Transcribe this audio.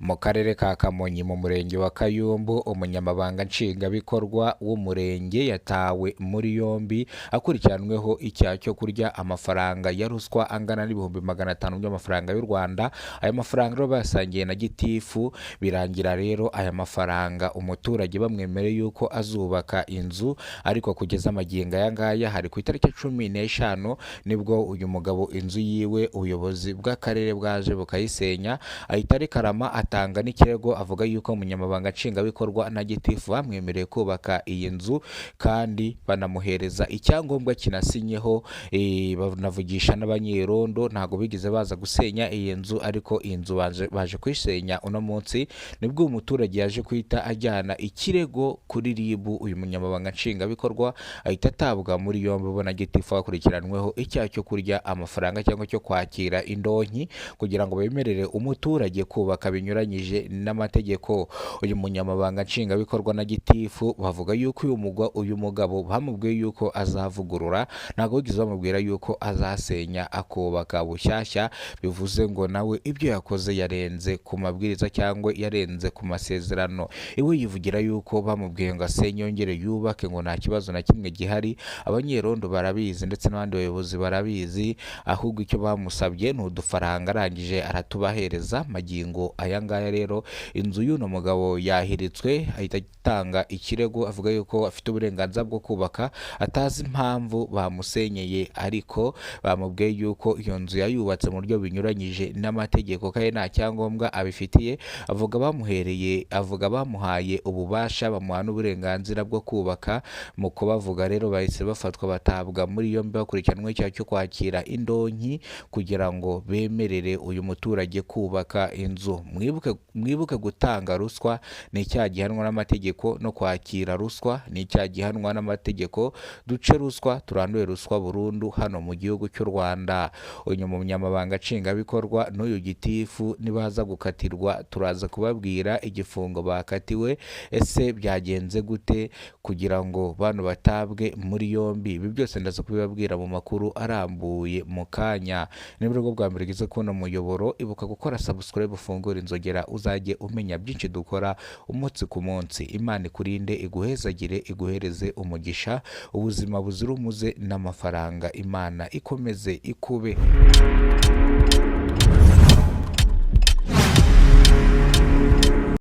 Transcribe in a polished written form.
mu karere ka Kamonyi mu murenge wa Kayumbu, umunyamabanga nshingwabikorwa w'umurenge yatawe muri yombi akurikiranweho icyaha cyo kurya amafaranga ya ruswa angana n'ibihumbi 500 by'amafaranga y'u Rwanda. Aya mafaranga rero basangiye na gitifu, birangira rero aya mafaranga umuturage bamwemereye yuko azubaka inzu, ariko kugeza amagingo aya ngaya hari ku itariki 15 nibwo uyu mugabo inzu yiwe ubuyobozi bw'akarere bwaje bukayisenya, ahita rekarama atanga n'ikirego avuga yuko umunyamabanga nshingwabikorwa na gitifu bamwemereye kubaka iyi nzu kandi banamuhereza icyangombwa kinasinyeho. Banavugisha n'abanyerondo, ntago bigize baza gusenya iyi nzu, ariko iyi nzu baje kuyisenya uno munsi nibwo umuturage yaje kwita ajyana ikirego kuri RIB. Uyu munyamabanga nshingwabikorwa ahita atabwa muri yombi, ubona gitifu akurikiranweho icyaha cyo kurya amafaranga cyangwa cyo kwakira indonki kugira ngo bemerere umuturage kubaka binyuranyije n'amategeko. Uyu munyamabanga nshingwabikorwa na gitifu bavuga yuko uyu mugabo bamubwiye yuko azavugurura, ntabwo bigize bamubwira yuko azasenya akubaka bushyashya. Bivuze ngo nawe ibyo yakoze yarenze ku mabwiriza cyangwa yarenze ku masezerano. Iwe yivugira yuko bamubwiye ngo asenye yongere yubake ngo nta kibazo na kimwe gihari. Abanyerondo barabizi ndetse n'abandi bayobozi barabizi, ahubwo icyo bamusabye ni udufaranga arangije aratubahereza. Magingo aya ngaya rero inzu y'uno mugabo yahiritswe, ahita atanga ikirego avuga yuko afite uburenganzira bwo kubaka, atazi impamvu bamusenyeye, ariko bamubwiye yuko iyo nzu yayubatse mu buryo binyuranyije n'amategeko kandi nta cyangombwa abifitiye. Avuga bamuhaye ububasha, bamuha n'uburenganzira bwo kubaka. Mu kubavuga rero bahise bafatwa batabwa muri yombi bakurikiranwe icyaha cyo kwakira indonki kugira ngo bemerere uyu muturage kubaka inzu. Mwibuke gutanga ruswa ni icyaha gihanwa n'amategeko, no kwakira ruswa ni icyaha gihanwa n'amategeko. Duce ruswa, turandure ruswa burundu hano mu gihugu cy'u Rwanda. Uyu munyamabanga nshingwabikorwa n'uyu gitifu nibaza gukatirwa turaza kubabwira igifungo bakatiwe, ese byagenze gute kugira ngo bano batabwe muri yombi. Ibi byose ndaza kubibabwira mu makuru arambuye mu kanya. Niba rwo bwa mbere gize kubona umuyoboro, ibuka gukora subscribe, ufungura inzogera uzajye umenya byinshi dukora umunsi ku munsi. Imana ikurinde, iguhezagire, iguhereze umugisha, ubuzima buzira umuze n'amafaranga. Imana ikomeze ikube.